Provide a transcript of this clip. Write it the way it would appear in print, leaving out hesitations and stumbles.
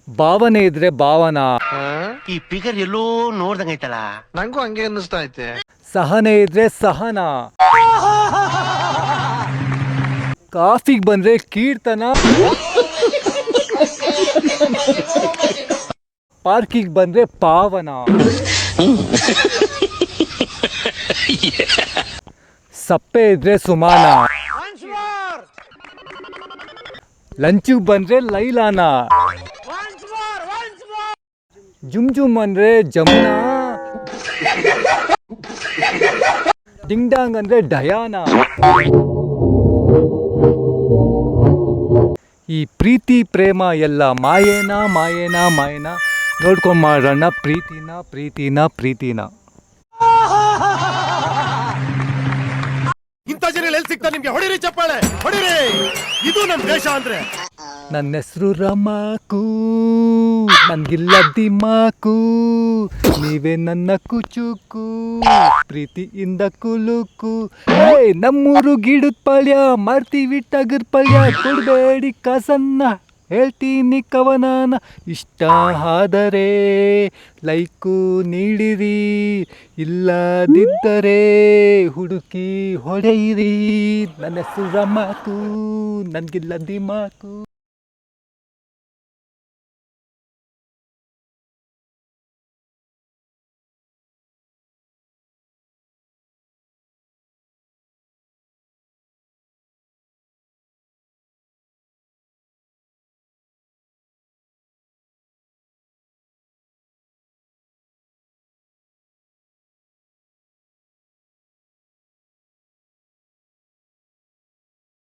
ಭಾವನೆ ಇದ್ರೆ ಭಾವನಾ. ಈ ಫಿಗರ್ ಎಲ್ಲೋ ನೋಡ್ದಂಗೈತಲ್ಲ. ನಂಗೂ ಹಂಗೆ ಅನ್ನಿಸ್ತಾ ಐತೆ. ಸಹನೆ ಇದ್ರೆ ಸಹನ. ಕಾಫಿಗೆ ಬಂದ್ರೆ ಕೀರ್ತನ. ಪಾರ್ಕಿಗೆ ಬಂದ್ರೆ ಪಾವನ. ಸಪ್ಪೆ ಇದ್ರೆ ಸುಮಾನ. ಲಂಚಿಗೆ ಬಂದ್ರೆ ಲೈಲಾನ. ಜುಮ್ ಜುಮ್ ಅಂದ್ರೆ ಜಮುನಾ. ಡಿಂಗ್ ಡಾಂಗ್ ಅಂದ್ರೆ ಡಯಾನ. ಈ ಪ್ರೀತಿ ಪ್ರೇಮ ಎಲ್ಲ ಮಾಯೇನ ಮಾಯೇನ ಮಾಯೇನ. ನೋಡ್ಕೊಂಬಾರಣ್ಣ ಪ್ರೀತಿನ ಪ್ರೀತಿನ ಪ್ರೀತಿನ. ಇಂಥ ಜನ ಎಲ್ಲಿ ಸಿಗ್ತಾ ನಿಮ್ಗೆ? ಹೊಡಿರಿ ಚಪ್ಪಾಳೆ, ಹೊಡಿರಿ. ಇದು ನಮ್ ದೇಶ ಅಂದ್ರೆ. ನನ್ನ ಹೆಸರು ರಮಾಕು, ನನ್ಗಿಲ್ಲ ದಿಮಾಕು. ನೀವೇ ನನ್ನ ಕುಚುಕು, ಪ್ರೀತಿಯಿಂದ ಕುಲುಕು. ನಮ್ಮೂರು ಗಿಡದ ಪಲ್ಯ ಮಾಡ್ತೀವಿ ಟಗರ್ ಪಲ್ಯ. ಕೊಡಬೇಡಿ ಕಾಸನ್ನ, ಹೇಳ್ತೀನಿ ಕವನನ. ಇಷ್ಟ ಆದರೆ ಲೈಕು ನೀಡಿರಿ, ಇಲ್ಲದಿದ್ದರೆ ಹುಡುಕಿ ಹೊಡೆಯಿರಿ. ನನ್ನ ಹೆಸರು ರಮಾಕು, ನನ್ಗಿಲ್ಲ ದಿಮಾಕು.